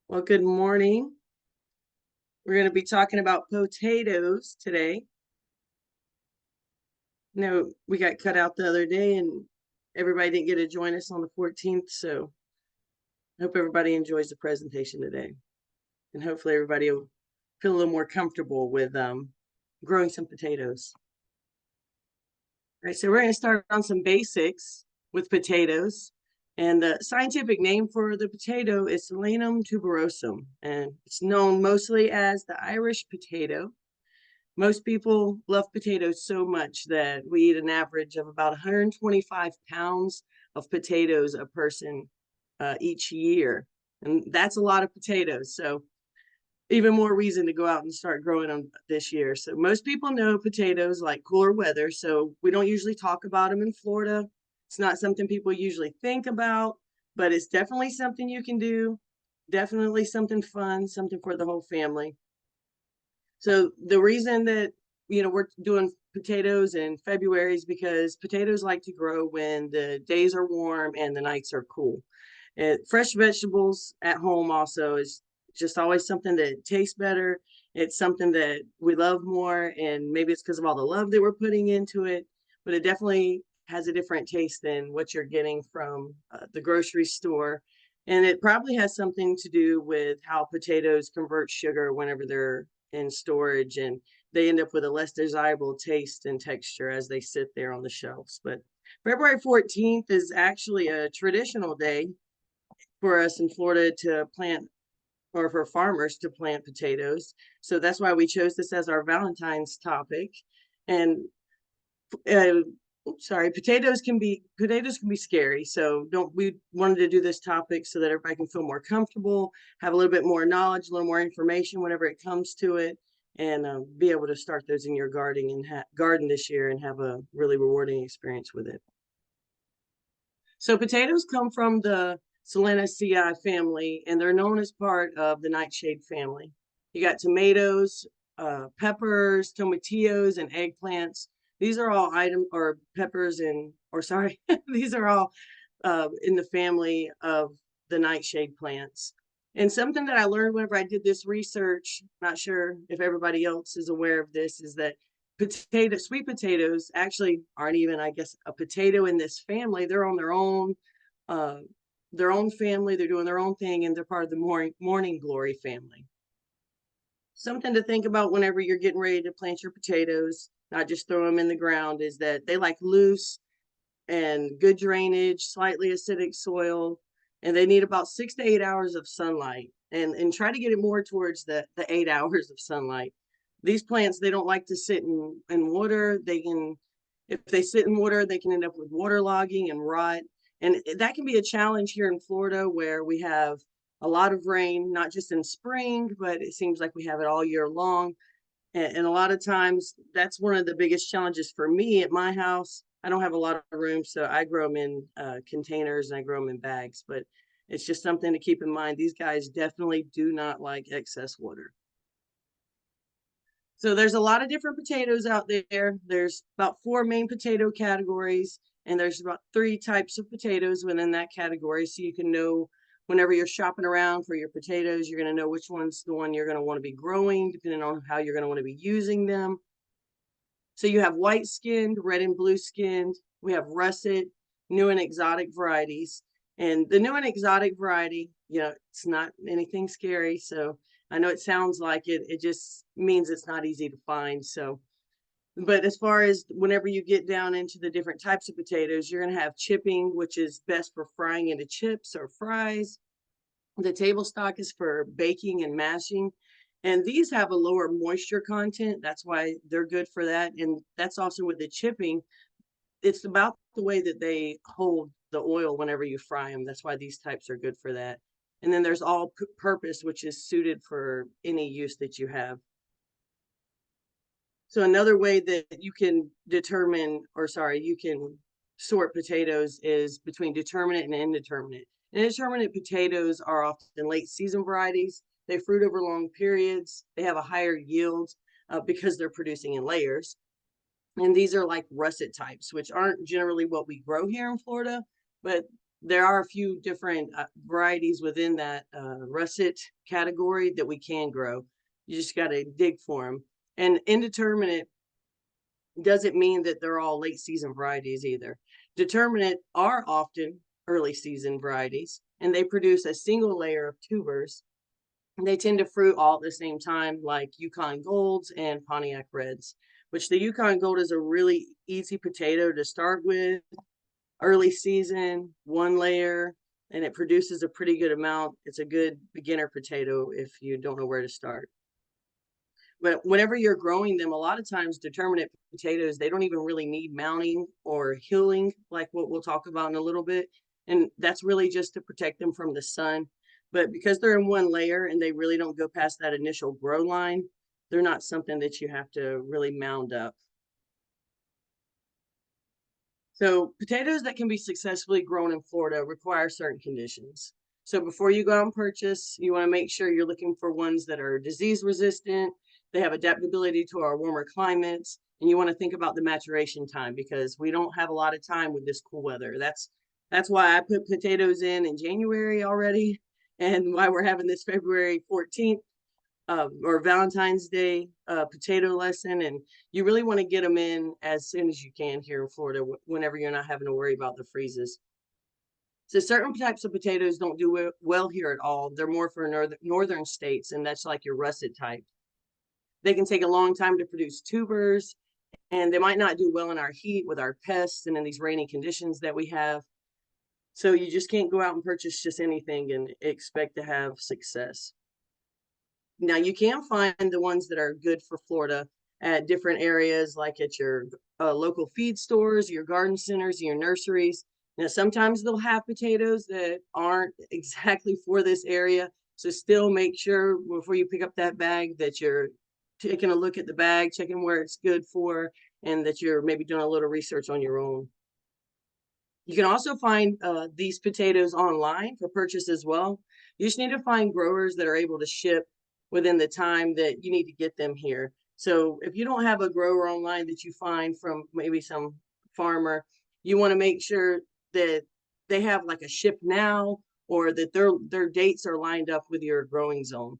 Well, good morning. We're going to be talking about potatoes today. We got cut out the other day and everybody didn't get to join us on the 14th. So I hope everybody enjoys the presentation today. And hopefully everybody will feel a little more comfortable with growing some potatoes. All right, so we're going to start on some basics with potatoes. And the scientific name for the potato is Solanum tuberosum, and it's known mostly as the Irish potato. Most people love potatoes so much that we eat an average of about 125 pounds of potatoes a person each year. And that's a lot of potatoes. So even more reason to go out and start growing them this year. So most people know potatoes like cooler weather. So we don't usually talk about them in Florida. It's not something people usually think about, but it's definitely something you can do. Definitely something fun, something for the whole family. So the reason that we're doing potatoes in February is because potatoes like to grow when the days are warm and the nights are cool. And fresh vegetables at home also is just always something that tastes better. It's something that we love more, and maybe it's because of all the love that we're putting into it, but it definitely has a different taste than what you're getting from the grocery store. And it probably has something to do with how potatoes convert sugar whenever they're in storage, and they end up with a less desirable taste and texture as they sit there on the shelves. But February 14th is actually a traditional day for us in Florida to plant, or for farmers to plant potatoes. So that's why we chose this as our Valentine's topic. And uh, potatoes can be scary. So don't we wanted to do this topic so that everybody can feel more comfortable, have a little bit more knowledge, a little more information whenever it comes to it, and be able to start those in your garden this year and have a really rewarding experience with it. So potatoes come from the Solanaceae family, and they're known as part of the nightshade family. You got tomatoes, peppers, tomatillos, and eggplants. These are all peppers these are all in the family of the nightshade plants. And something that I learned whenever I did this research, not sure if everybody else is aware of this, is that sweet potatoes actually aren't even, I guess, a potato in this family. They're on uh, their own family. They're doing their own thing, and they're part of the morning glory family. Something to think about whenever you're getting ready to plant your potatoes, not just throw them in the ground, is that they like loose and good drainage, slightly acidic soil, and they need about 6 to 8 hours of sunlight. And try to get it more towards the 8 hours of sunlight. These plants, they don't like to sit in water. If they sit in water, they can end up with waterlogging and rot. And that can be a challenge here in Florida, where we have a lot of rain, not just in spring, but it seems like we have it all year long. And a lot of times that's one of the biggest challenges for me at my house. I don't have a lot of room, so I grow them in containers and I grow them in bags, but it's just something to keep in mind. These guys definitely do not like excess water. So there's a lot of different potatoes out there. There's about 4 main potato categories, and there's about 3 types of potatoes within that category. So you can know whenever you're shopping around for your potatoes, you're going to know which one's the one you're going to want to be growing, depending on how you're going to want to be using them. So you have white skinned, red and blue skinned. We have russet, new and exotic varieties. And the new and exotic variety, it's not anything scary. So I know it sounds like it. It just means it's not easy to find. So, but as far as whenever you get down into the different types of potatoes, you're going to have chipping, which is best for frying into chips or fries. The table stock is for baking and mashing. And these have a lower moisture content. That's why they're good for that. And that's also with the chipping. It's about the way that they hold the oil whenever you fry them. That's why these types are good for that. And then there's all purpose, which is suited for any use that you have. So another way that you can you can sort potatoes is between determinate and indeterminate. Indeterminate potatoes are often late season varieties. They fruit over long periods. They have a higher yield because they're producing in layers. And these are like russet types, which aren't generally what we grow here in Florida, but there are a few different varieties within that russet category that we can grow. You just got to dig for them. And indeterminate doesn't mean that they're all late season varieties either. Determinate are often early season varieties, and they produce a single layer of tubers. They tend to fruit all at the same time, like Yukon Golds and Pontiac Reds, which the Yukon Gold is a really easy potato to start with. Early season, one layer, and it produces a pretty good amount. It's a good beginner potato if you don't know where to start. But whenever you're growing them, a lot of times determinate potatoes, they don't even really need mounting or hilling, like what we'll talk about in a little bit. And that's really just to protect them from the sun. But because they're in one layer and they really don't go past that initial grow line, they're not something that you have to really mound up. So potatoes that can be successfully grown in Florida require certain conditions. So before you go out and purchase, you want to make sure you're looking for ones that are disease resistant, they have adaptability to our warmer climates, and you want to think about the maturation time because we don't have a lot of time with this cool weather. That's why I put potatoes in January already, and why we're having this February 14th or Valentine's Day potato lesson. And you really want to get them in as soon as you can here in Florida, whenever you're not having to worry about the freezes. So certain types of potatoes don't do well here at all. They're more for northern states, and that's like your russet type. They can take a long time to produce tubers, and they might not do well in our heat with our pests and in these rainy conditions that we have. So you just can't go out and purchase just anything and expect to have success. Now you can find the ones that are good for Florida at different areas, like at your local feed stores, your garden centers, your nurseries. Now sometimes they'll have potatoes that aren't exactly for this area, so still make sure before you pick up that bag that you're taking a look at the bag, checking where it's good for, and that you're maybe doing a little research on your own. You can also find these potatoes online for purchase as well. You just need to find growers that are able to ship within the time that you need to get them here. So if you don't have a grower online that you find from maybe some farmer, you want to make sure that they have like a ship now, or that their dates are lined up with your growing zone.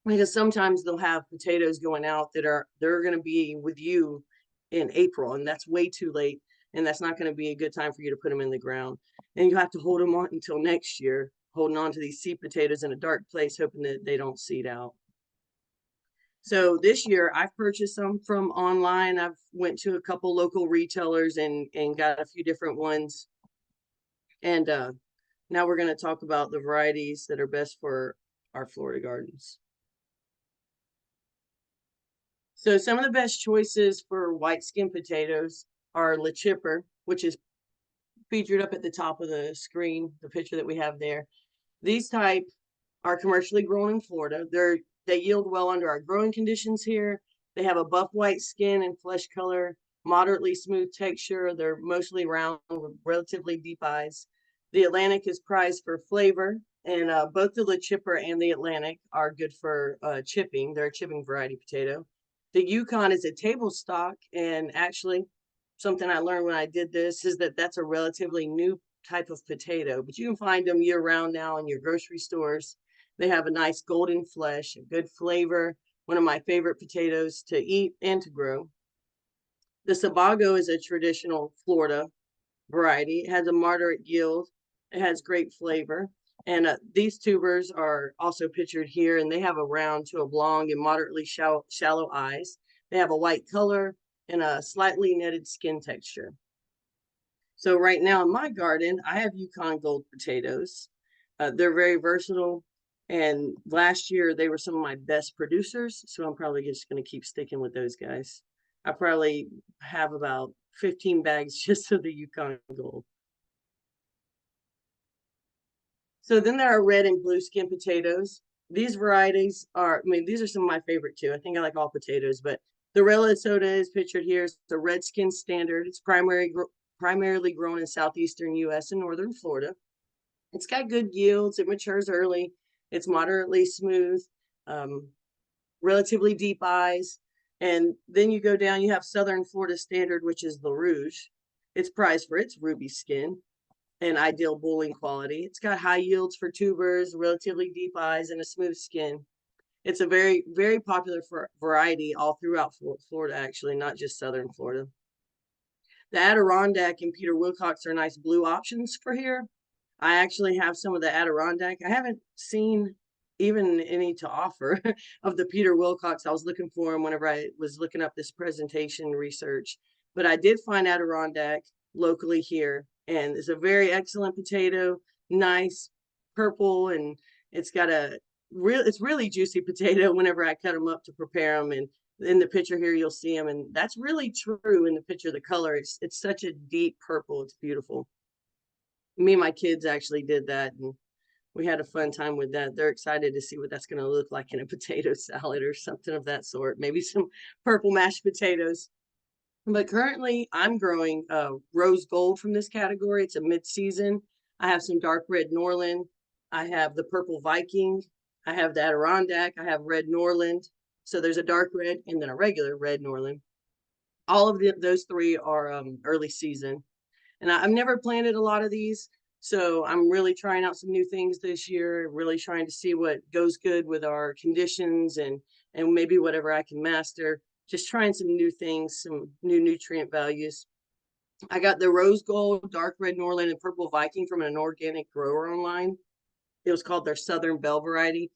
Because sometimes they'll have potatoes going out that they're going to be with you in April, and that's way too late, and that's not going to be a good time for you to put them in the ground. And you have to hold them on until next year, holding on to these seed potatoes in a dark place, hoping that they don't seed out. So this year I've purchased some from online. I've went to a couple local retailers and got a few different ones. And now we're going to talk about the varieties that are best for our Florida gardens. So some of the best choices for white skin potatoes are Le Chipper, which is featured up at the top of the screen, the picture that we have there. These type are commercially grown in Florida. They yield well under our growing conditions here. They have a buff white skin and flesh color, moderately smooth texture. They're mostly round with relatively deep eyes. The Atlantic is prized for flavor, and both the Le Chipper and the Atlantic are good for chipping. They're a chipping variety potato. The Yukon is a table stock, and actually something I learned when I did this is that that's a relatively new type of potato, but you can find them year round now in your grocery stores. They have a nice golden flesh, a good flavor, one of my favorite potatoes to eat and to grow. The Sabago is a traditional Florida variety. It has a moderate yield. It has great flavor. And these tubers are also pictured here, and they have a round to oblong and moderately shallow eyes. They have a white color and a slightly netted skin texture. So right now in my garden, I have Yukon Gold potatoes. They're very versatile. And last year, they were some of my best producers. So I'm probably just going to keep sticking with those guys. I probably have about 15 bags just of the Yukon Gold. So then there are red and blue skin potatoes. These varieties are, these are some of my favorite too. I think I like all potatoes, but the Red Soda is pictured here. It's the red skin standard. It's primarily grown in southeastern U.S. and northern Florida. It's got good yields. It matures early. It's moderately smooth, relatively deep eyes. And then you go down, you have Southern Florida Standard, which is the Rouge. It's prized for its ruby skin. and ideal bulling quality. It's got high yields for tubers, relatively deep eyes, and a smooth skin. It's a very, very popular variety all throughout Florida, actually, not just Southern Florida. The Adirondack and Peter Wilcox are nice blue options for here. I actually have some of the Adirondack. I haven't seen even any to offer of the Peter Wilcox. I was looking for them whenever I was looking up this presentation research, but I did find Adirondack locally here, and it's a very excellent potato, nice purple, and it's got it's really juicy potato whenever I cut them up to prepare them. And in the picture here, you'll see them, and that's really true in the picture. The color, it's such a deep purple. It's beautiful. Me and my kids actually did that, and we had a fun time with that. They're excited to see what that's going to look like in a potato salad or something of that sort. Maybe some purple mashed potatoes. But currently, I'm growing rose gold from this category. It's a mid-season. I have some dark red Norland. I have the purple Viking. I have the Adirondack. I have red Norland. So there's a dark red and then a regular red Norland. All of those three are early season. And I've never planted a lot of these. So I'm really trying out some new things this year, really trying to see what goes good with our conditions and maybe whatever I can master. Just trying some new things, some new nutrient values. I got the rose gold, dark red Norland, and purple Viking from an organic grower online. It was called their Southern Belle variety.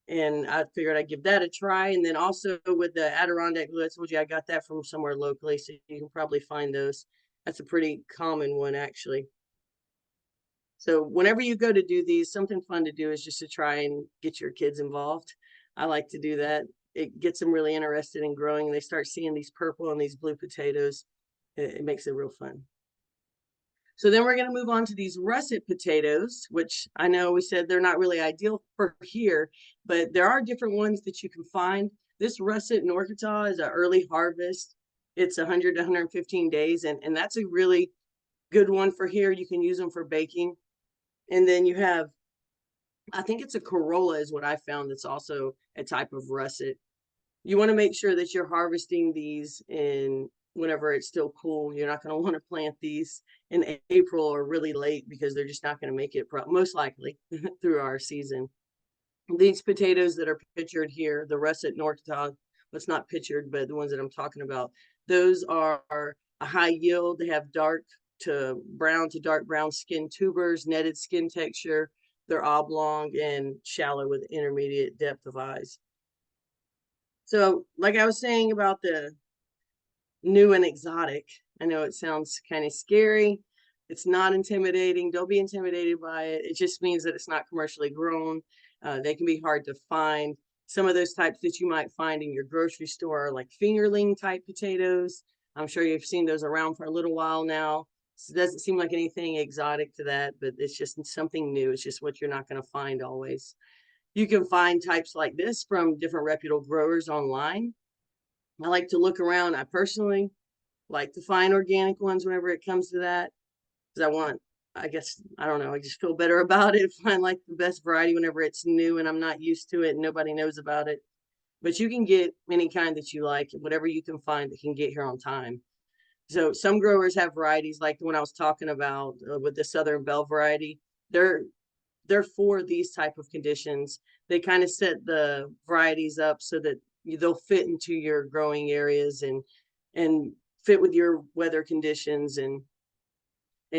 And I figured I'd give that a try. And then also with the Adirondack blue, I told you I got that from somewhere locally, so you can probably find those. That's a pretty common one, actually. So whenever you go to do these, something fun to do is just to try and get your kids involved. I like to do that. It gets them really interested in growing. They start seeing these purple and these blue potatoes. It makes it real fun. So then we're going to move on to these russet potatoes, which I know we said they're not really ideal for here, but there are different ones that you can find. This russet Norcata is an early harvest. It's 100 to 115 days, and that's a really good one for here. You can use them for baking. And then you have, I think it's a Corolla is what I found. That's also a type of russet. You want to make sure that you're harvesting these in whenever it's still cool. You're not going to want to plant these in April or really late because they're just not going to make it most likely through our season. These potatoes that are pictured here, the russet Norcata, what's not pictured, but the ones that I'm talking about, those are a high yield. They have dark to dark brown skin tubers, netted skin texture. They're oblong and shallow with intermediate depth of eyes. So like I was saying about the new and exotic, I know it sounds kind of scary. It's not intimidating. Don't be intimidated by it. It just means that it's not commercially grown. They can be hard to find. Some of those types that you might find in your grocery store are like fingerling type potatoes. I'm sure you've seen those around for a little while now. So it doesn't seem like anything exotic to that, but it's just something new. It's just what you're not going to find always. You can find types like this from different reputable growers online. I like to look around. I personally like to find organic ones whenever it comes to that, because I guess, I don't know, I just feel better about it. Find like the best variety whenever it's new and I'm not used to it and nobody knows about it. But you can get any kind that you like, whatever you can find that can get here on time. So some growers have varieties like the one I was talking about with the Southern Belle variety. They're for these type of conditions. They kind of set the varieties up so that they'll fit into your growing areas and fit with your weather conditions, and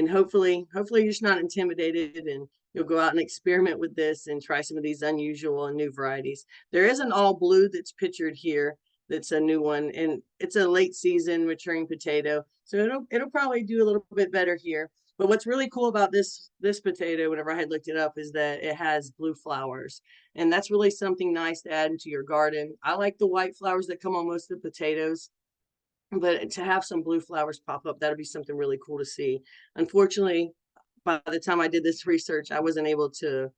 hopefully you're just not intimidated and you'll go out and experiment with this and try some of these unusual and new varieties. There is an all blue that's pictured here. That's a new one, and it's a late season maturing potato. So it'll probably do a little bit better here. But what's really cool about this potato, whenever I had looked it up, is that it has blue flowers. And that's really something nice to add into your garden. I like the white flowers that come on most of the potatoes, but to have some blue flowers pop up, that'll be something really cool to see. Unfortunately, by the time I did this research, I wasn't able to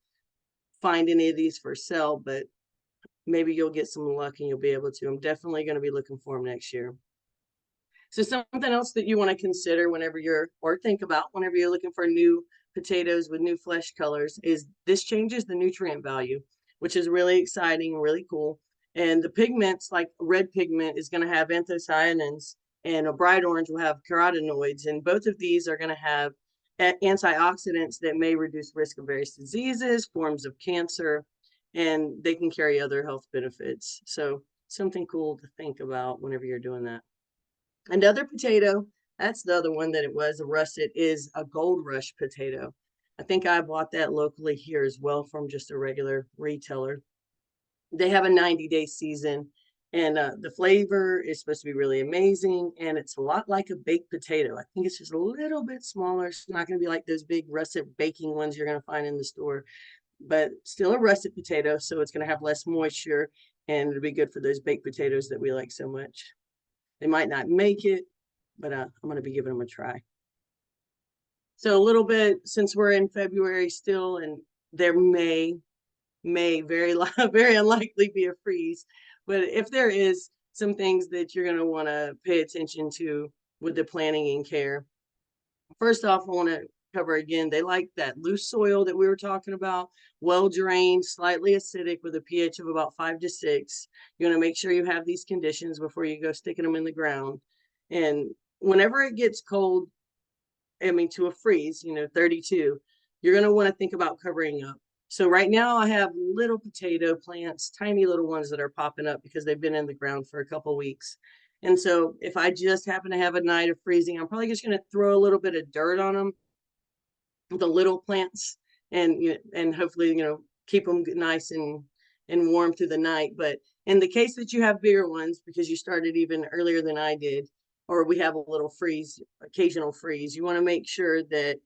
find any of these for sale, but maybe you'll get some luck and you'll be able to. I'm definitely going to be looking for them next year. So something else that you want to consider whenever or think about whenever you're looking for new potatoes with new flesh colors is this changes the nutrient value, which is really exciting and really cool. And the pigments, like red pigment, is going to have anthocyanins, and a bright orange will have carotenoids. And both of these are going to have antioxidants that may reduce risk of various diseases, forms of cancer, and they can carry other health benefits. So something cool to think about whenever you're doing that. Another potato, that's the other one that it was, a russet, is a Gold Rush potato. I think I bought that locally here as well from just a regular retailer. They have a 90-day season, and the flavor is supposed to be really amazing, and it's a lot like a baked potato. I think it's just a little bit smaller. It's not going to be like those big russet baking ones you're going to find in the store, but still a russet potato, so it's going to have less moisture, and it'll be good for those baked potatoes that we like so much. They might not make it, but I'm going to be giving them a try. So a little bit, since we're in February still, and there may very very unlikely be a freeze, but if there is, some things that you're going to want to pay attention to with the planning and care. First off, I want to cover again, they like that loose soil that we were talking about, well drained, slightly acidic with a pH of about 5 to 6. You want to make sure you have these conditions before you go sticking them in the ground. And whenever it gets cold, I mean to a freeze, 32, you're going to want to think about covering up. So right now I have little potato plants, tiny little ones that are popping up because they've been in the ground for a couple weeks. And so if I just happen to have a night of freezing, I'm probably just going to throw a little bit of dirt on them, the little plants, and hopefully, keep them nice and warm through the night. But in the case that you have bigger ones, because you started even earlier than I did, or we have a little freeze, occasional freeze, you want to make sure that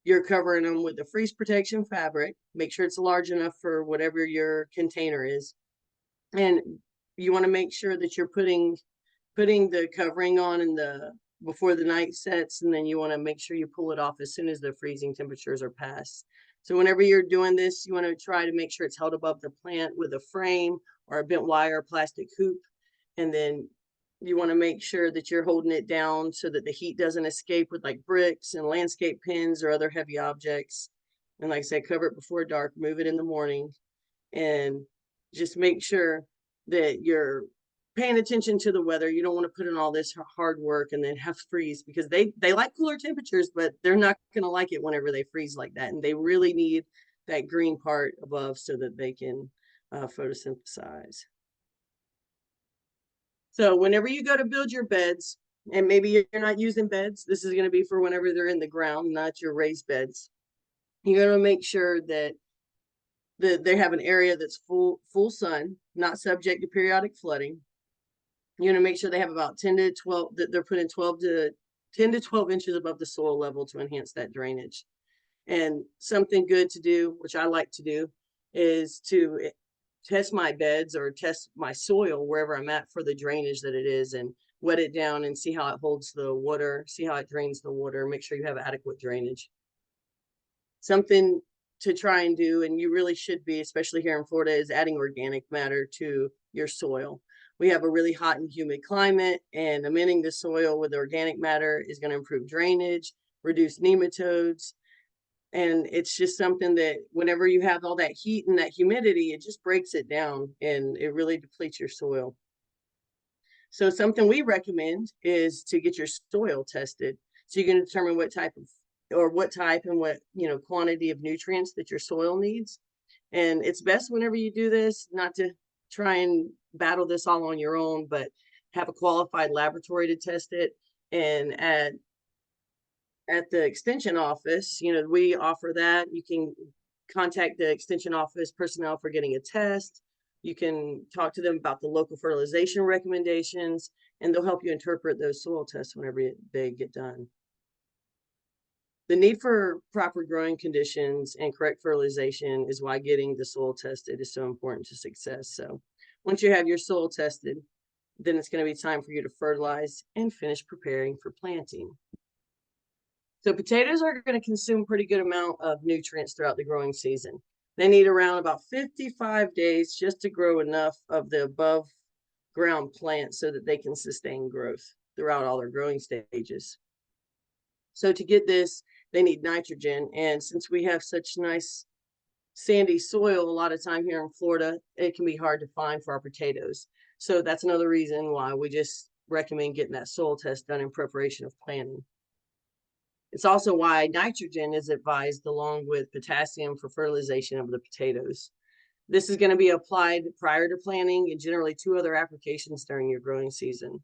you're covering them with the freeze protection fabric. Make sure it's large enough for whatever your container is. And you want to make sure that you're putting the covering on before the night sets, and then you want to make sure you pull it off as soon as the freezing temperatures are passed. So whenever you're doing this, you want to try to make sure it's held above the plant with a frame or a bent wire or plastic hoop. And then you want to make sure that you're holding it down so that the heat doesn't escape with like bricks and landscape pins or other heavy objects. And like I said, cover it before dark, move it in the morning, and just make sure that you're paying attention to the weather. You don't want to put in all this hard work and then have freeze, because they like cooler temperatures, but they're not going to like it whenever they freeze like that. And they really need that green part above so that they can photosynthesize. So whenever you go to build your beds, and maybe you're not using beds, this is going to be for whenever they're in the ground, not your raised beds. You're going to make sure that they have an area that's full sun, not subject to periodic flooding. You're going to make sure they have about 10 to 12, that they're putting 10 to 12 inches above the soil level to enhance that drainage. And something good to do, which I like to do, is to test my beds or test my soil wherever I'm at for the drainage that it is, and wet it down and see how it holds the water, see how it drains the water, make sure you have adequate drainage. Something to try and do, and you really should be, especially here in Florida, is adding organic matter to your soil. We have a really hot and humid climate, and amending the soil with organic matter is going to improve drainage, reduce nematodes. And it's just something that whenever you have all that heat and that humidity, it just breaks it down and it really depletes your soil. So something we recommend is to get your soil tested, so you can determine what type and what quantity of nutrients that your soil needs. And it's best whenever you do this not to try and battle this all on your own, but have a qualified laboratory to test it. And at the extension office, we offer that. You can contact the extension office personnel for getting a test. You can talk to them about the local fertilization recommendations, and they'll help you interpret those soil tests whenever they get done. The need for proper growing conditions and correct fertilization is why getting the soil tested is so important to success. So once you have your soil tested, then it's going to be time for you to fertilize and finish preparing for planting. So potatoes are going to consume a pretty good amount of nutrients throughout the growing season. They need around about 55 days just to grow enough of the above ground plants so that they can sustain growth throughout all their growing stages. So to get this, they need nitrogen. And since we have such nice sandy soil a lot of time here in Florida, it can be hard to find for our potatoes. So that's another reason why we just recommend getting that soil test done in preparation of planting. It's also why nitrogen is advised along with potassium for fertilization of the potatoes. This is going to be applied prior to planting and generally 2 other applications during your growing season.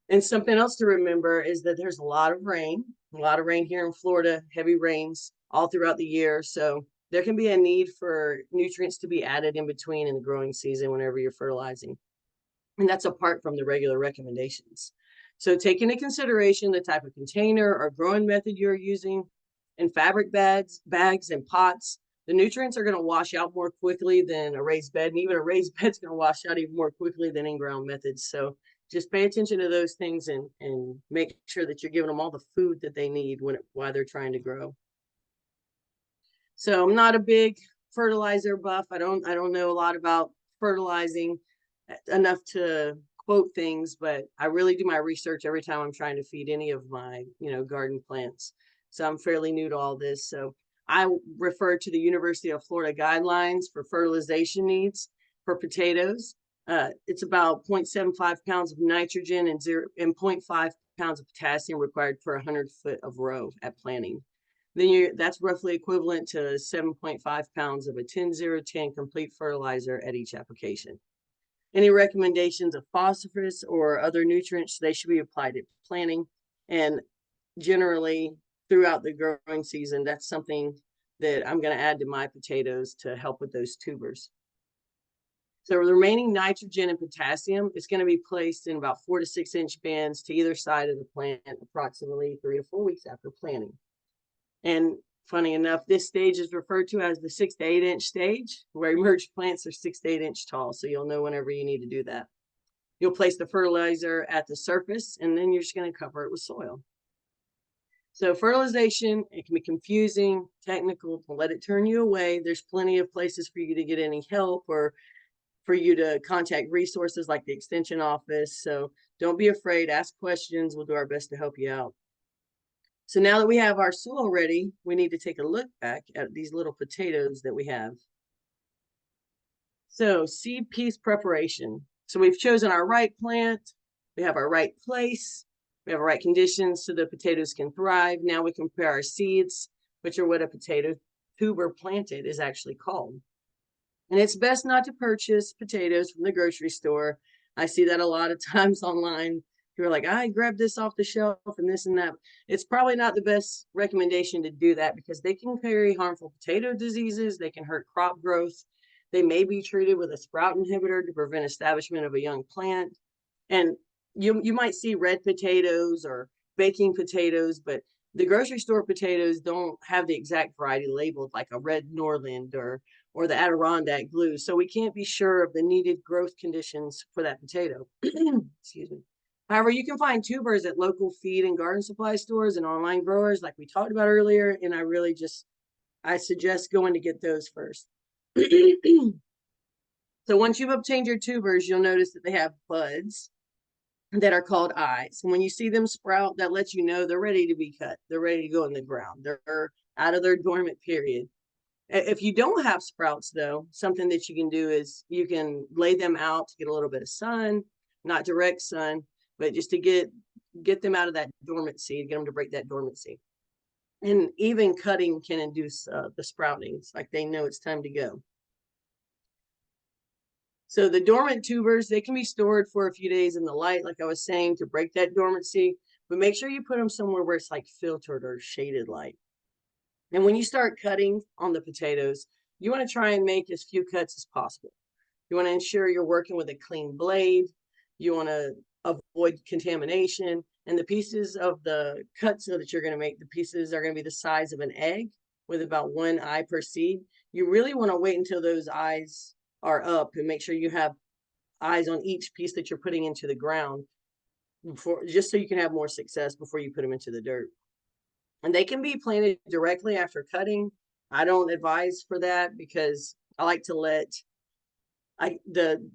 And something else to remember is that there's a lot of rain here in Florida, heavy rains all throughout the year. So there can be a need for nutrients to be added in between in the growing season whenever you're fertilizing. And that's apart from the regular recommendations. So take into consideration the type of container or growing method you're using. In fabric bags and pots, the nutrients are going to wash out more quickly than a raised bed. And even a raised bed's going to wash out even more quickly than in-ground methods. So just pay attention to those things and make sure that you're giving them all the food that they need while they're trying to grow. So I'm not a big fertilizer buff. I don't know a lot about fertilizing enough to quote things, but I really do my research every time I'm trying to feed any of my, garden plants. So I'm fairly new to all this. So I refer to the University of Florida guidelines for fertilization needs for potatoes. It's about 0.75 pounds of nitrogen and 0.5 pounds of potassium required per 100 foot of row at planting. Then that's roughly equivalent to 7.5 pounds of a 10-0-10 complete fertilizer at each application. Any recommendations of phosphorus or other nutrients, they should be applied at planting. And generally, throughout the growing season, that's something that I'm going to add to my potatoes to help with those tubers. So the remaining nitrogen and potassium is going to be placed in about 4 to 6 inch bands to either side of the plant, approximately 3 to 4 weeks after planting. And funny enough, this stage is referred to as the 6 to 8 inch stage, where emerged plants are 6 to 8 inch tall. So you'll know whenever you need to do that. You'll place the fertilizer at the surface, and then you're just going to cover it with soil. So fertilization, it can be confusing, technical, don't let it turn you away. There's plenty of places for you to get any help or for you to contact resources like the Extension Office. So don't be afraid, ask questions. We'll do our best to help you out. So now that we have our soil ready, we need to take a look back at these little potatoes that we have. So seed piece preparation. So we've chosen our right plant, we have our right place, we have our right conditions so the potatoes can thrive. Now we can prepare our seeds, which are what a potato tuber planted is actually called. And it's best not to purchase potatoes from the grocery store. I see that a lot of times online. People are like, I grabbed this off the shelf and this and that. It's probably not the best recommendation to do that because they can carry harmful potato diseases. They can hurt crop growth. They may be treated with a sprout inhibitor to prevent establishment of a young plant. And you might see red potatoes or baking potatoes, but the grocery store potatoes don't have the exact variety labeled, like a red Norland or the Adirondack blue. So we can't be sure of the needed growth conditions for that potato. Excuse me. However, you can find tubers at local feed and garden supply stores and online growers like we talked about earlier. And I suggest going to get those first. So once you've obtained your tubers, you'll notice that they have buds that are called eyes. And when you see them sprout, that lets you know they're ready to be cut. They're ready to go in the ground. They're out of their dormant period. If you don't have sprouts, though, something that you can do is you can lay them out to get a little bit of sun, not direct sun, but just to get them out of that dormancy, get them to break that dormancy. And even cutting can induce the sproutings, like they know it's time to go. So the dormant tubers, they can be stored for a few days in the light, like I was saying, to break that dormancy, but make sure you put them somewhere where it's like filtered or shaded light. And when you start cutting on the potatoes, you want to try and make as few cuts as possible. You want to ensure you're working with a clean blade. You want to avoid contamination. And the pieces of the cuts that you're going to make, the pieces are going to be the size of an egg with about 1 eye per seed. You really want to wait until those eyes are up and make sure you have eyes on each piece that you're putting into the ground just so you can have more success before you put them into the dirt. And they can be planted directly after cutting. I don't advise for that because I like to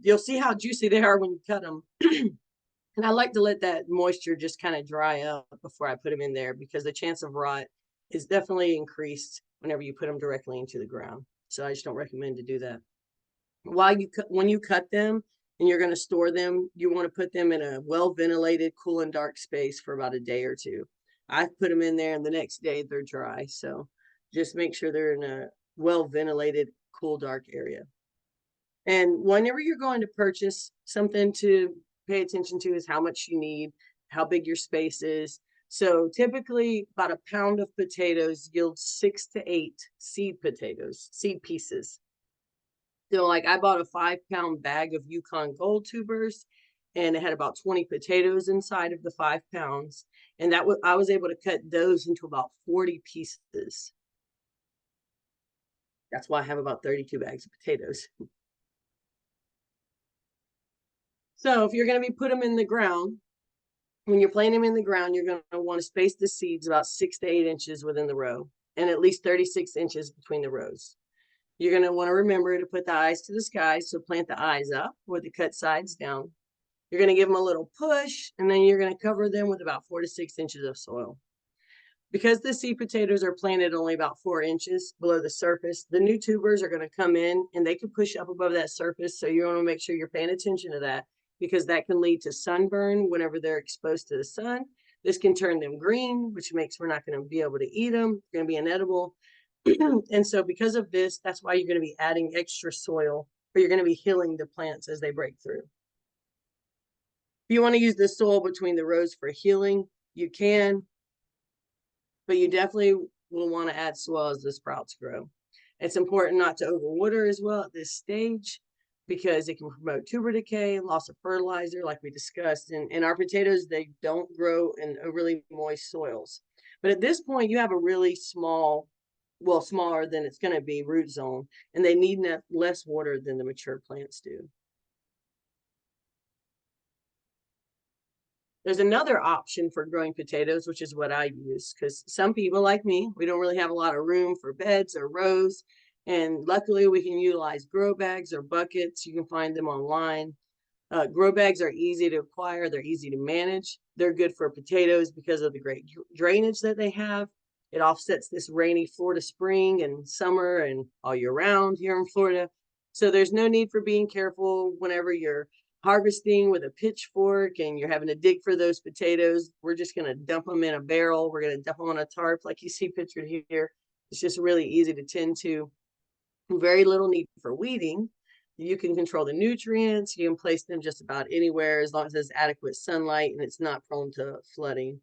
you'll see how juicy they are when you cut them. And I like to let that moisture just kind of dry up before I put them in there because the chance of rot is definitely increased whenever you put them directly into the ground. So I just don't recommend to do that. When you cut them and you're going to store them, you want to put them in a well-ventilated, cool and dark space for about a day or two. I put them in there and the next day they're dry. So just make sure they're in a well ventilated, cool, dark area. And whenever you're going to purchase, something to pay attention to is how much you need, how big your space is. So typically about a pound of potatoes yields 6 to 8 seed potatoes, seed pieces. So like I bought a 5 pound bag of Yukon Gold tubers and it had about 20 potatoes inside of the 5 pounds. And that was, I was able to cut those into about 40 pieces. That's why I have about 32 bags of potatoes. So if you're going to be put them in the ground, when you're planting them in the ground, you're going to want to space the seeds about 6 to 8 inches within the row and at least 36 inches between the rows. You're going to want to remember to put the eyes to the sky. So plant the eyes up with the cut sides down. You're going to give them a little push and then you're going to cover them with about 4 to 6 inches of soil. Because the seed potatoes are planted only about 4 inches below the surface, the new tubers are going to come in and they can push up above that surface. So you want to make sure you're paying attention to that because that can lead to sunburn whenever they're exposed to the sun. This can turn them green, which makes we're not going to be able to eat them. They're going to be inedible. And so because of this, that's why you're going to be adding extra soil or you're going to be healing the plants as they break through. If you want to use the soil between the rows for healing, you can, but you definitely will want to add soil as the sprouts grow. It's important not to overwater as well at this stage because it can promote tuber decay, loss of fertilizer, like we discussed. And our potatoes, they don't grow in overly moist soils. But at this point, you have a really small, well, smaller than it's going to be root zone, and they need less water than the mature plants do. There's another option for growing potatoes, which is what I use, because some people like me, we don't really have a lot of room for beds or rows. And luckily we can utilize grow bags or buckets. You can find them online. Grow bags are easy to acquire. They're easy to manage. They're good for potatoes because of the great drainage that they have. It offsets this rainy Florida spring and summer and all year round here in Florida. So there's no need for being careful whenever you're harvesting with a pitchfork and you're having to dig for those potatoes. We're just going to dump them in a barrel. We're going to dump them on a tarp like you see pictured here. It's just really easy to tend to. Very little need for weeding. You can control the nutrients. You can place them just about anywhere as long as there's adequate sunlight and it's not prone to flooding.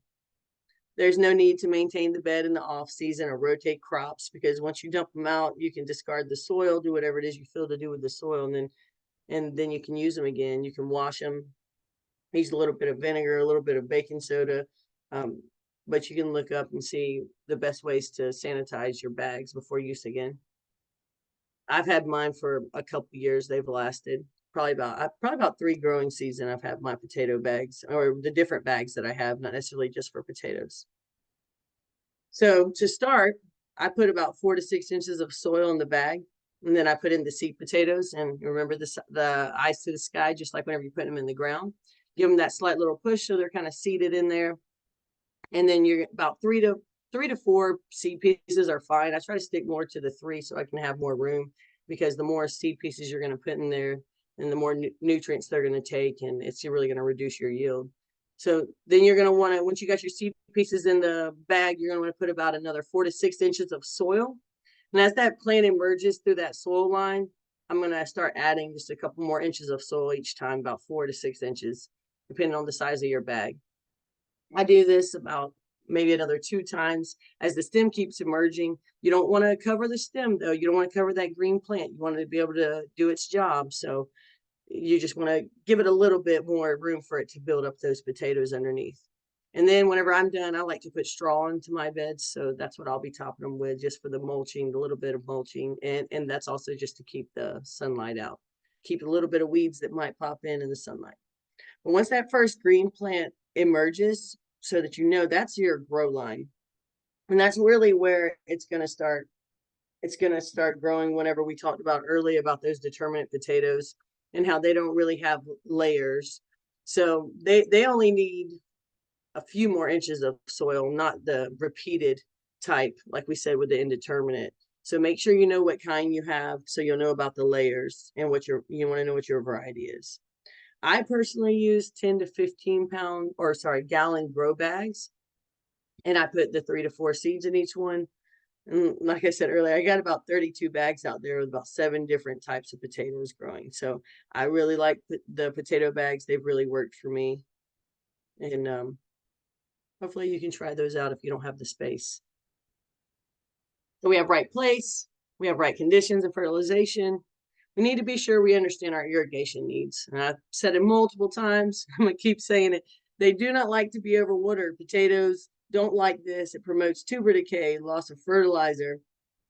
There's no need to maintain the bed in the off season or rotate crops because once you dump them out, you can discard the soil, do whatever it is you feel to do with the soil, and then you can use them again. You can wash them, use a little bit of vinegar, a little bit of baking soda, but you can look up and see the best ways to sanitize your bags before use again. I've had mine for a couple of years. They've lasted probably about 3 growing season. I've had my potato bags or the different bags that I have, not necessarily just for potatoes. So to start, I put about 4 to 6 inches of soil in the bag, and then I put in the seed potatoes. And remember the eyes to the sky, just like whenever you put them in the ground. Give them that slight little push so they're kind of seated in there. And then you're about 3 to 4 seed pieces are fine. I try to stick more to the 3 so I can have more room because the more seed pieces you're going to put in there and the more nutrients they're going to take, and it's really going to reduce your yield. So then you're going to want to, once you got your seed pieces in the bag, you're going to want to put about another 4 to 6 inches of soil. And as that plant emerges through that soil line, I'm going to start adding just a couple more inches of soil each time, about 4 to 6 inches, depending on the size of your bag. I do this about maybe another 2 times as the stem keeps emerging. You don't want to cover the stem though. You don't want to cover that green plant. You want it to be able to do its job. So you just want to give it a little bit more room for it to build up those potatoes underneath. And then whenever I'm done, I like to put straw into my beds. So that's what I'll be topping them with, just for the mulching, the little bit of mulching. And that's also just to keep the sunlight out, keep a little bit of weeds that might pop in the sunlight. But once that first green plant emerges, so that you know that's your grow line. And that's really where it's going to start. It's going to start growing whenever we talked about earlier about those determinate potatoes and how they don't really have layers. So they only need a few more inches of soil, not the repeated type, like we said with the indeterminate. So make sure you know what kind you have so you'll know about the layers and what you want to know what your variety is. I personally use 10 to 15 pound, or sorry, gallon grow bags. and I put the 3 to 4 seeds in each one. And like I said earlier, I got about 32 bags out there with about 7 different types of potatoes growing. So I really like the potato bags. They've really worked for me. And hopefully you can try those out if you don't have the space. So we have right place, we have right conditions and fertilization. We need to be sure we understand our irrigation needs. And I've said it multiple times. I'm going to keep saying it. They do not like to be overwatered. Potatoes don't like this. It promotes tuber decay, loss of fertilizer.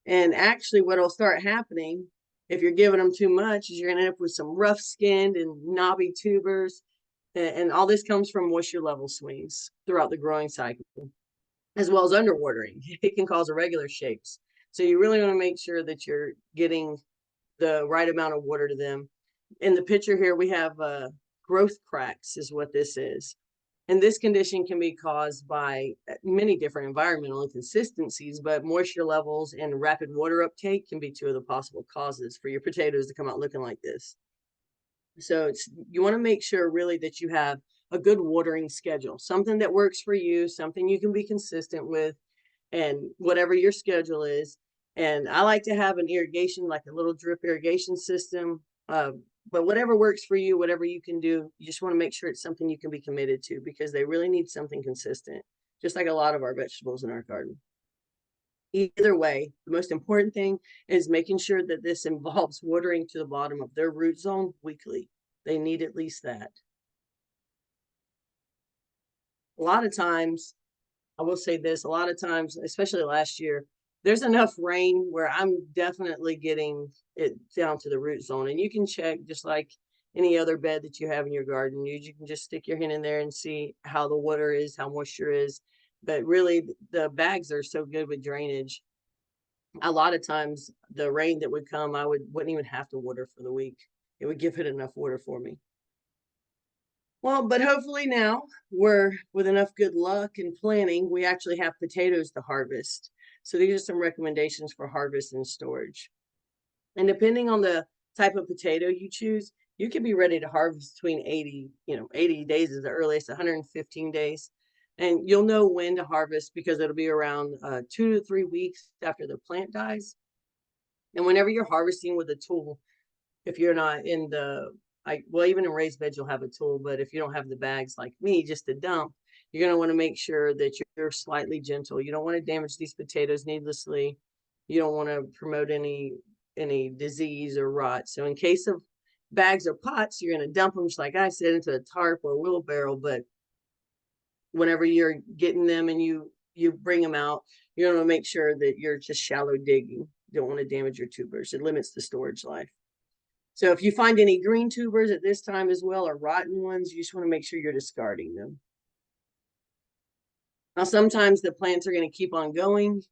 And actually, what will start happening if you're giving them too much is you're going to end up with some rough skinned and knobby tubers. And all this comes from moisture level swings throughout the growing cycle, as well as underwatering. It can cause irregular shapes. So you really want to make sure that you're getting the right amount of water to them. In the picture here, we have growth cracks is what this is. And this condition can be caused by many different environmental inconsistencies, but moisture levels and rapid water uptake can be 2 of the possible causes for your potatoes to come out looking like this. So you want to make sure really that you have a good watering schedule, something that works for you, something you can be consistent with, and whatever your schedule is. And I like to have an irrigation, like a little drip irrigation system. But whatever works for you, whatever you can do, you just want to make sure it's something you can be committed to, because they really need something consistent, just like a lot of our vegetables in our garden. Either way, the most important thing is making sure that this involves watering to the bottom of their root zone weekly. They need at least that. A lot of times, I will say this, a lot of times, especially last year, there's enough rain where I'm definitely getting it down to the root zone. And you can check just like any other bed that you have in your garden. You can just stick your hand in there and see how the water is, how moisture is. But really, the bags are so good with drainage. A lot of times, the rain that would come, I wouldn't even have to water for the week. It would give it enough water for me. Well, but hopefully now we're with enough good luck and planning, we actually have potatoes to harvest. So these are some recommendations for harvest and storage. And depending on the type of potato you choose, you can be ready to harvest between 80 days is the earliest, 115 days. And you'll know when to harvest because it'll be around 2 to 3 weeks after the plant dies. And whenever you're harvesting with a tool, if you're not in the well, even in raised beds you'll have a tool, but if you don't have the bags like me just to dump, you're going to want to make sure that you're slightly gentle. You don't want to damage these potatoes needlessly. You don't want to promote any disease or rot. So in case of bags or pots, you're going to dump them just like I said into a tarp or a wheelbarrow. But whenever you're getting them and you bring them out, you're going to make sure that you're just shallow digging. You don't want to damage your tubers. It limits the storage life. So if you find any green tubers at this time as well, or rotten ones, you just want to make sure you're discarding them. Now, sometimes the plants are going to keep on going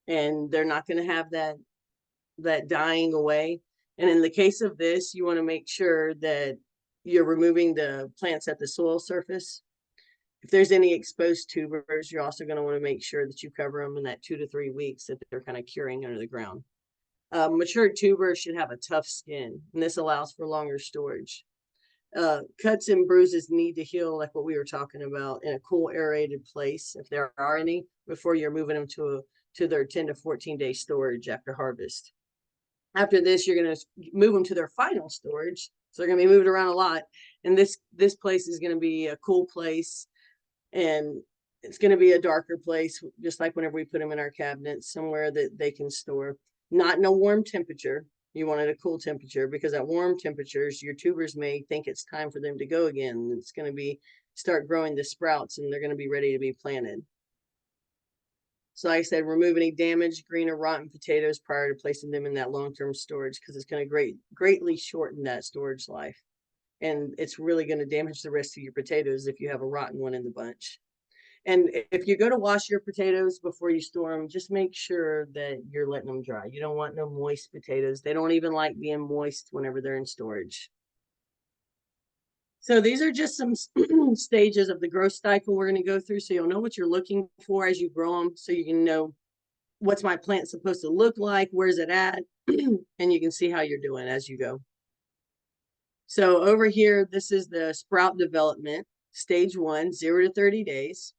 and they're not going to have that dying away. And in the case of this, you want to make sure that you're removing the plants at the soil surface. If there's any exposed tubers, you're also going to want to make sure that you cover them in that 2 to 3 weeks that they're kind of curing under the ground. Mature tubers should have a tough skin, and this allows for longer storage. Cuts and bruises need to heal, like what we were talking about, in a cool, aerated place, if there are any, before you're moving them to their 10 to 14 day storage after harvest. After this, you're going to move them to their final storage. So they're going to be moved around a lot. And this place is going to be a cool place, and it's going to be a darker place, just like whenever we put them in our cabinets, somewhere that they can store. Not in a warm temperature. You want it a cool temperature, because at warm temperatures, your tubers may think it's time for them to go again. It's going to start growing the sprouts, and they're going to be ready to be planted. So like I said, remove any damaged, green, or rotten potatoes prior to placing them in that long-term storage, because it's going to greatly shorten that storage life. And it's really going to damage the rest of your potatoes if you have a rotten one in the bunch. And if you go to wash your potatoes before you store them, just make sure that you're letting them dry. You don't want no moist potatoes. They don't even like being moist whenever they're in storage. So these are just some stages of the growth cycle we're going to go through, so you'll know what you're looking for as you grow them, so you can know what's my plant supposed to look like, where's it at, and you can see how you're doing as you go. So over here, this is the sprout development, stage 1, 0 to 30 days.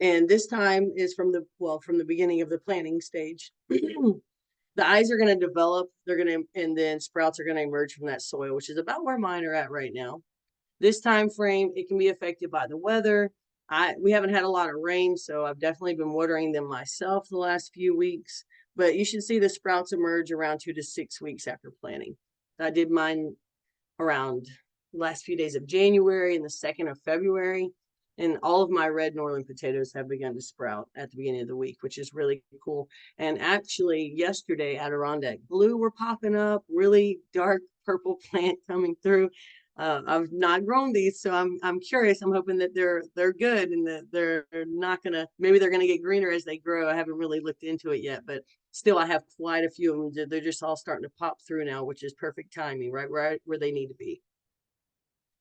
And this time is from the beginning of the planting stage. The eyes are going to develop, and then sprouts are going to emerge from that soil, which is about where mine are at right now. This time frame, it can be affected by the weather. We haven't had a lot of rain, so I've definitely been watering them myself the last few weeks. But you should see the sprouts emerge around 2 to 6 weeks after planting. I did mine around the last few days of January and the 2nd of February. And all of my red Norland potatoes have begun to sprout at the beginning of the week, which is really cool. And actually, yesterday, Adirondack blue were popping up, really dark purple plant coming through. I've not grown these, so I'm curious. I'm hoping that they're good and that they're not gonna, maybe they're gonna get greener as they grow. I haven't really looked into it yet, but still, I have quite a few of them. They're just all starting to pop through now, which is perfect timing, right where they need to be.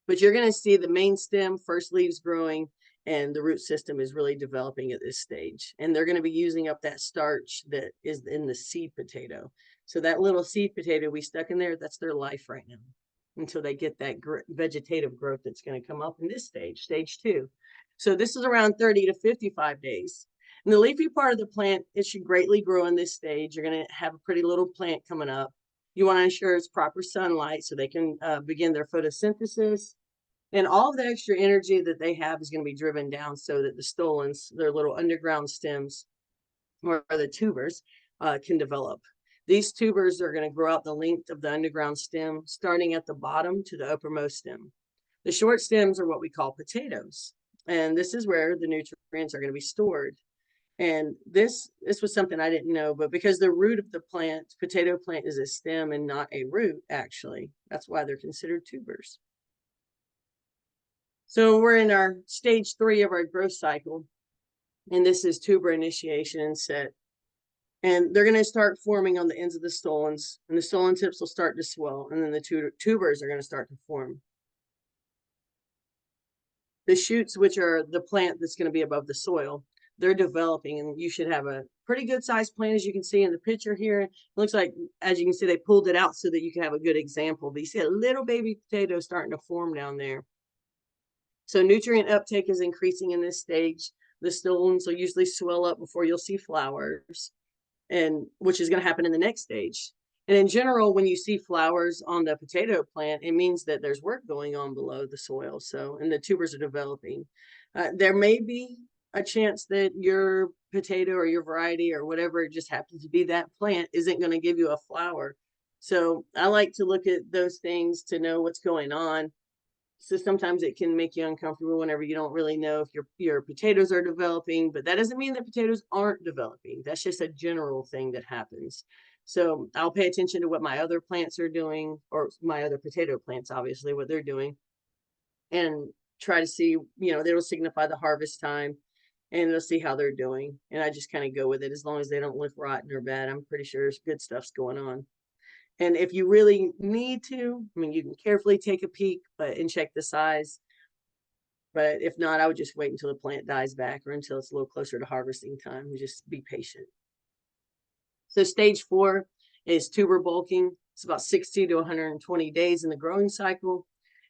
But you're going to see the main stem, first leaves growing, and the root system is really developing at this stage. And they're going to be using up that starch that is in the seed potato. So that little seed potato we stuck in there, that's their life right now until they get that vegetative growth that's going to come up in this stage, stage 2. So this is around 30 to 55 days. And the leafy part of the plant, it should greatly grow in this stage. You're going to have a pretty little plant coming up. You want to ensure it's proper sunlight so they can begin their photosynthesis. And all of the extra energy that they have is going to be driven down so that the stolons, their little underground stems, or the tubers, can develop. These tubers are going to grow out the length of the underground stem, starting at the bottom to the uppermost stem. The short stems are what we call potatoes. And this is where the nutrients are going to be stored. And this was something I didn't know, but because the root of the plant, potato plant, is a stem and not a root, actually. That's why they're considered tubers. So we're in our stage 3 of our growth cycle. And this is tuber initiation and set. And they're going to start forming on the ends of the stolons. And the stolon tips will start to swell. And then the tubers are going to start to form. The shoots, which are the plant that's going to be above the soil, they're developing, and you should have a pretty good sized plant, as you can see in the picture here. It looks like, as you can see, they pulled it out so that you can have a good example. But you see a little baby potato starting to form down there. So nutrient uptake is increasing in this stage. The stolons will usually swell up before you'll see flowers, and which is going to happen in the next stage. And in general, when you see flowers on the potato plant, it means that there's work going on below the soil. So, and the tubers are developing. There may be a chance that your potato or your variety or whatever it just happens to be that plant isn't going to give you a flower. So I like to look at those things to know what's going on. So sometimes it can make you uncomfortable whenever you don't really know if your potatoes are developing, but that doesn't mean that potatoes aren't developing. That's just a general thing that happens. So I'll pay attention to what my other plants are doing, or my other potato plants, obviously, what they're doing, and try to see, it'll signify the harvest time, and it'll see how they're doing. And I just kind of go with it. As long as they don't look rotten or bad, I'm pretty sure good stuff's going on. And if you really need to, you can carefully take a peek and check the size. But if not, I would just wait until the plant dies back or until it's a little closer to harvesting time and just be patient. So stage 4 is tuber bulking. It's about 60 to 120 days in the growing cycle.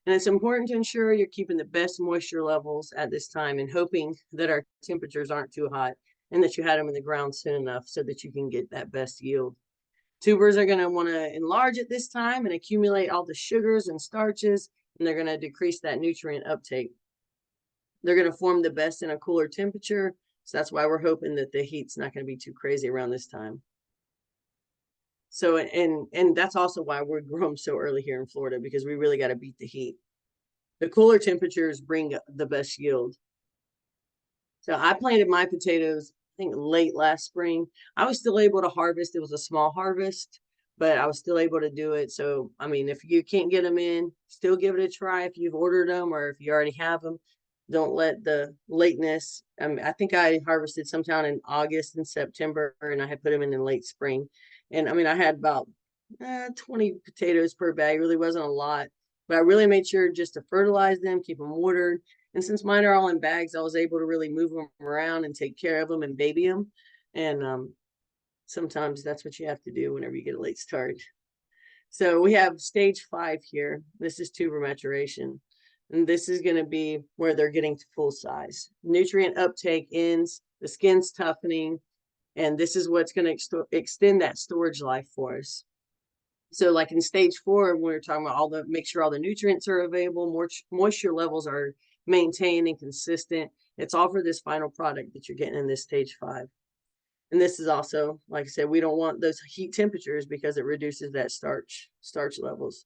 And it's important to ensure you're keeping the best moisture levels at this time and hoping that our temperatures aren't too hot and that you had them in the ground soon enough so that you can get that best yield. Tubers are going to want to enlarge at this time and accumulate all the sugars and starches, and they're going to decrease that nutrient uptake. They're going to form the best in a cooler temperature, so that's why we're hoping that the heat's not going to be too crazy around this time. So, and that's also why we're growing so early here in Florida, because we really got to beat the heat. The cooler temperatures bring the best yield. So I planted my potatoes, I think, late last spring. I was still able to harvest. It was a small harvest, but I was still able to do it. So, if you can't get them in, still give it a try. If you've ordered them or if you already have them, don't let the lateness. I think I harvested sometime in August and September, and I had put them in late spring. And I had about 20 potatoes per bag. It really wasn't a lot, but I really made sure just to fertilize them, keep them watered. And since mine are all in bags, I was able to really move them around and take care of them and baby them. And sometimes that's what you have to do whenever you get a late start. So we have stage 5 here. This is tuber maturation. And this is going to be where they're getting to full size. Nutrient uptake ends, the skin's toughening, and this is what's going to extend that storage life for us. So like in stage 4, when we're talking about make sure all the nutrients are available, moisture levels are maintained and consistent. It's all for this final product that you're getting in this stage 5. And this is also, like I said, we don't want those heat temperatures because it reduces that starch levels.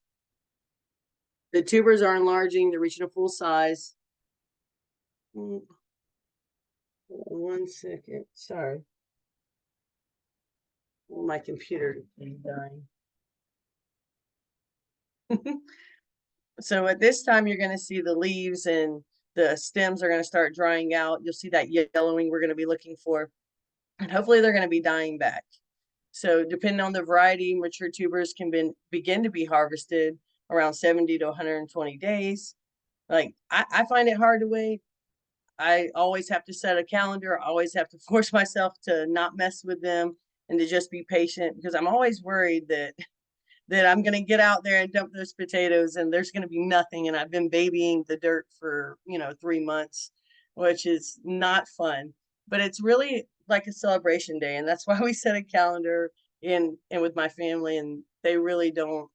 The tubers are enlarging, they're reaching a full size. 1 second, sorry. My computer is dying. So at this time, you're going to see the leaves and the stems are going to start drying out. You'll see that yellowing we're going to be looking for. And hopefully they're going to be dying back. So depending on the variety, mature tubers can begin to be harvested around 70 to 120 days. Like I find it hard to wait. I always have to set a calendar. I always have to force myself to not mess with them and to just be patient, because I'm always worried that I'm going to get out there and dump those potatoes and there's going to be nothing. And I've been babying the dirt for, 3 months, which is not fun, but it's really like a celebration day. And that's why we set a calendar and with my family, and they really don't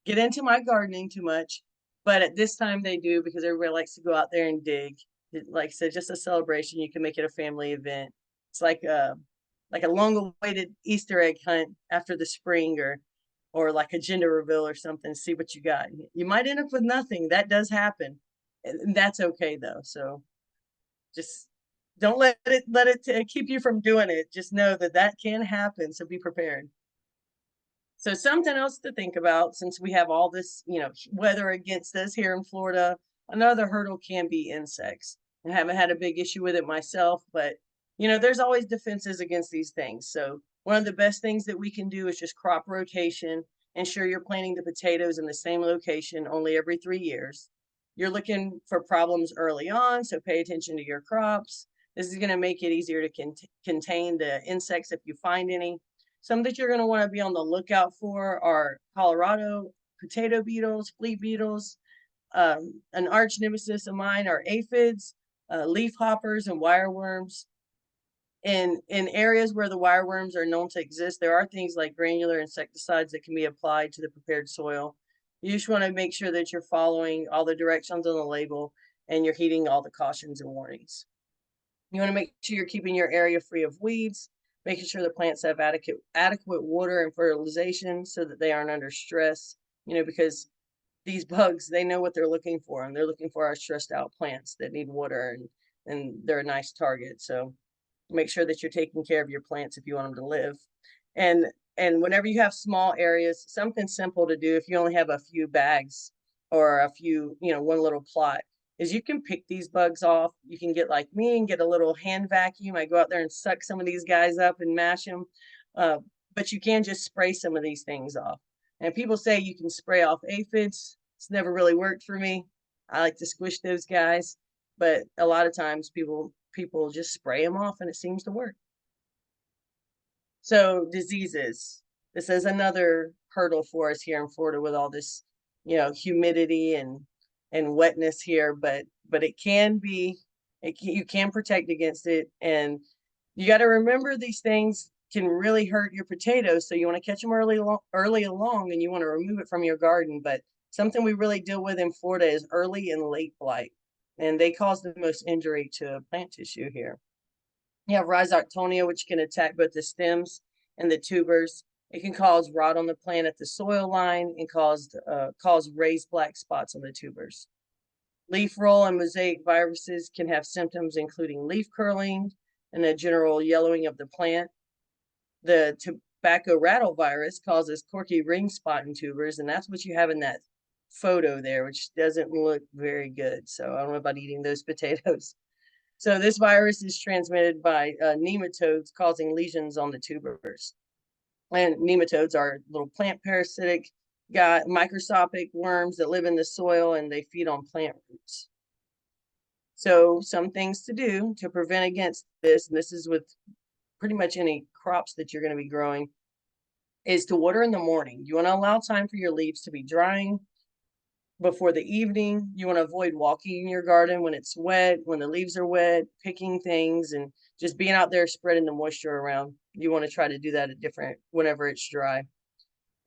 get into my gardening too much. But at this time they do, because everybody likes to go out there and dig. Like I said, just a celebration. You can make it a family event. It's like a long awaited Easter egg hunt after the spring, or like a gender reveal or something, see what you got. You might end up with nothing. That does happen. And that's okay though. So just don't let it keep you from doing it. Just know that can happen. So be prepared. So something else to think about, since we have all this, weather against us here in Florida, another hurdle can be insects. I haven't had a big issue with it myself, but there's always defenses against these things. So one of the best things that we can do is just crop rotation. Ensure you're planting the potatoes in the same location only every 3 years. You're looking for problems early on, so pay attention to your crops. This is going to make it easier to contain the insects if you find any. Some that you're going to want to be on the lookout for are Colorado potato beetles, fleet beetles. An arch nemesis of mine are aphids, leaf hoppers, and wireworms. In areas where the wireworms are known to exist, there are things like granular insecticides that can be applied to the prepared soil. You just want to make sure that you're following all the directions on the label and you're heeding all the cautions and warnings. You want to make sure you're keeping your area free of weeds, making sure the plants have adequate water and fertilization so that they aren't under stress, because these bugs, they know what they're looking for, and they're looking for our stressed out plants that need water, and they're a nice target. So make sure that you're taking care of your plants if you want them to live. And whenever you have small areas, something simple to do if you only have a few bags or a few, one little plot, is you can pick these bugs off. You can get like me and get a little hand vacuum. I go out there and suck some of these guys up and mash them. But you can just spray some of these things off. And people say you can spray off aphids. It's never really worked for me. I like to squish those guys, but a lot of times people just spray them off and it seems to work. So diseases. This is another hurdle for us here in Florida with all this, humidity and wetness here, but it can be, you can protect against it. And you got to remember, these things can really hurt your potatoes. So you want to catch them early along, and you want to remove it from your garden. But something we really deal with in Florida is early and late blight, and they cause the most injury to plant tissue here. You have rhizoctonia, which can attack both the stems and the tubers. It can cause rot on the plant at the soil line and cause raised black spots on the tubers. Leaf roll and mosaic viruses can have symptoms including leaf curling and a general yellowing of the plant. The tobacco rattle virus causes corky ring spot in tubers, and that's what you have in that photo there, which doesn't look very good. So I don't know about eating those potatoes. So this virus is transmitted by nematodes, causing lesions on the tubers. And nematodes are little plant parasitic, got microscopic worms that live in the soil, and they feed on plant roots. So some things to do to prevent against this, and this is with pretty much any crops that you're going to be growing, is to water in the morning. You want to allow time for your leaves to be drying. before the evening. You want to avoid walking in your garden when it's wet, when the leaves are wet, picking things, and just being out there spreading the moisture around. You want to try to do that at different whenever it's dry.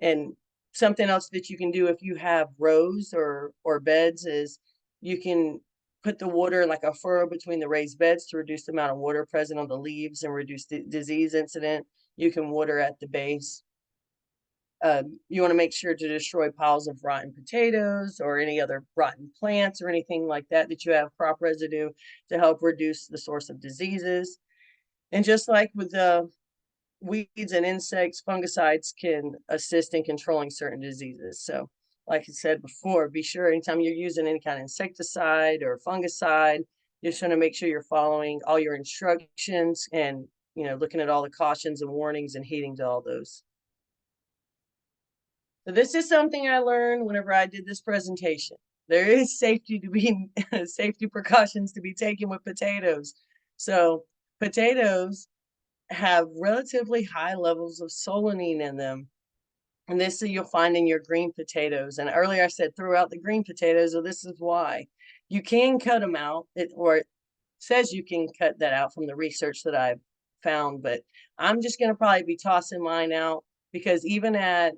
And something else that you can do if you have rows or beds is you can put the water in like a furrow between the raised beds to reduce the amount of water present on the leaves and reduce the disease incident. You can water at the base. You want to make sure to destroy piles of rotten potatoes or any other rotten plants or anything like that that you have crop residue to help reduce the source of diseases. And just like with the weeds and insects, fungicides can assist in controlling certain diseases. So, like I said before, be sure anytime you're using any kind of insecticide or fungicide, you just want to make sure you're following all your instructions and looking at all the cautions and warnings and heeding to all those. So this is something I learned whenever I did this presentation. There is safety precautions to be taken with potatoes. So potatoes have relatively high levels of solanine in them. And this you'll find in your green potatoes. And earlier I said throw out the green potatoes, so this is why. You can cut them out, or it says you can cut that out from the research that I've found, but I'm just going to probably be tossing mine out because even at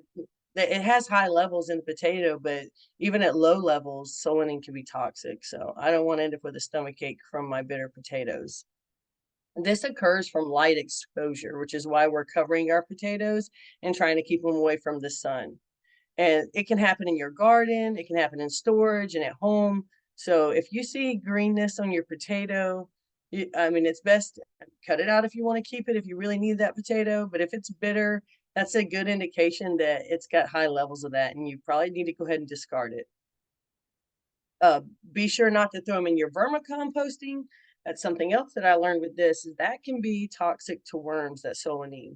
it has high levels in the potato, but even at low levels, solanine can be toxic. So I don't want to end up with a stomach ache from my bitter potatoes. This occurs from light exposure, which is why we're covering our potatoes and trying to keep them away from the sun. And it can happen in your garden, it can happen in storage and at home. So if you see greenness on your potato, I mean, it's best cut it out if you want to keep it, if you really need that potato. But if it's bitter, that's a good indication that it's got high levels of that, and you probably need to go ahead and discard it. Be sure not to throw them in your vermicomposting. That's something else that I learned with this, is that can be toxic to worms, that solanine.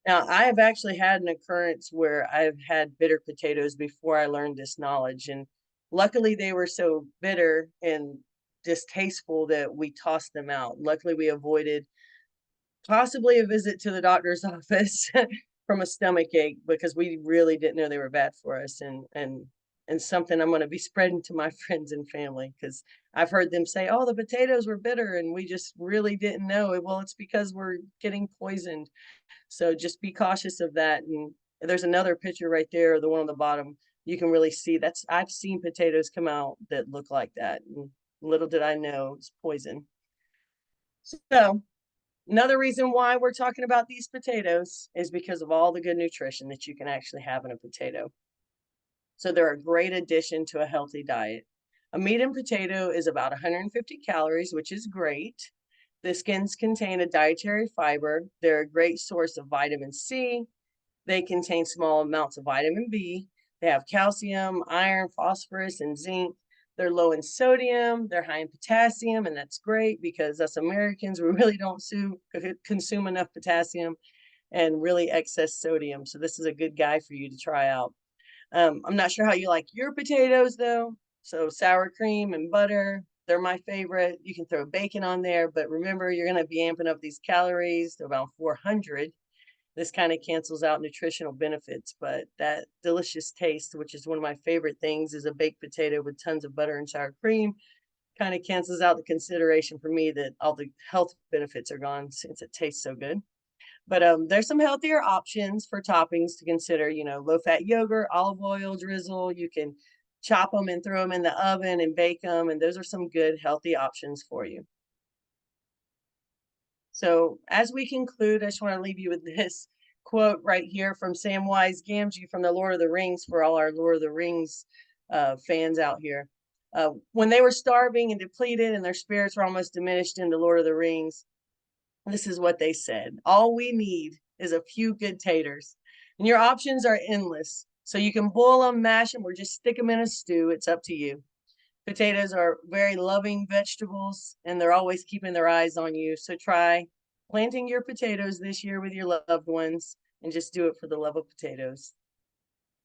Now, I have actually had an occurrence where I've had bitter potatoes before I learned this knowledge. And luckily, they were so bitter and distasteful that we tossed them out. Luckily, we avoided possibly a visit to the doctor's office from a stomach ache because we really didn't know they were bad for us. And something I'm going to be spreading to my friends and family because I've heard them say, "Oh, the potatoes were bitter," and we just really didn't know. Well, it's because we're getting poisoned. So just be cautious of that. And there's another picture right there, the one on the bottom. You can really see I've seen potatoes come out that look like that. And little did I know it's poison. So another reason why we're talking about these potatoes is because of all the good nutrition that you can actually have in a potato. So they're a great addition to a healthy diet. A medium potato is about 150 calories, which is great. The skins contain a dietary fiber. They're a great source of vitamin C. They contain small amounts of vitamin B. They have calcium, iron, phosphorus, and zinc. They're low in sodium. They're high in potassium, and that's great because us Americans, we really don't consume enough potassium and really excess sodium. So this is a good guy for you to try out. I'm not sure how you like your potatoes though. So sour cream and butter, they're my favorite. You can throw bacon on there, but remember, you're going to be amping up these calories to about 400. This kind of cancels out nutritional benefits, but that delicious taste, which is one of my favorite things, is a baked potato with tons of butter and sour cream, kind of cancels out the consideration for me that all the health benefits are gone since it tastes so good. But there's some healthier options for toppings to consider, low-fat yogurt, olive oil drizzle. You can chop them and throw them in the oven and bake them, and those are some good healthy options for you. So as we conclude, I just want to leave you with this quote right here from Samwise Gamgee from the Lord of the Rings, for all our Lord of the Rings fans out here. When they were starving and depleted and their spirits were almost diminished in the Lord of the Rings, this is what they said: all we need is a few good taters. And your options are endless. So you can boil them, mash them, or just stick them in a stew. It's up to you. Potatoes are very loving vegetables, and they're always keeping their eyes on you. So try planting your potatoes this year with your loved ones and just do it for the love of potatoes.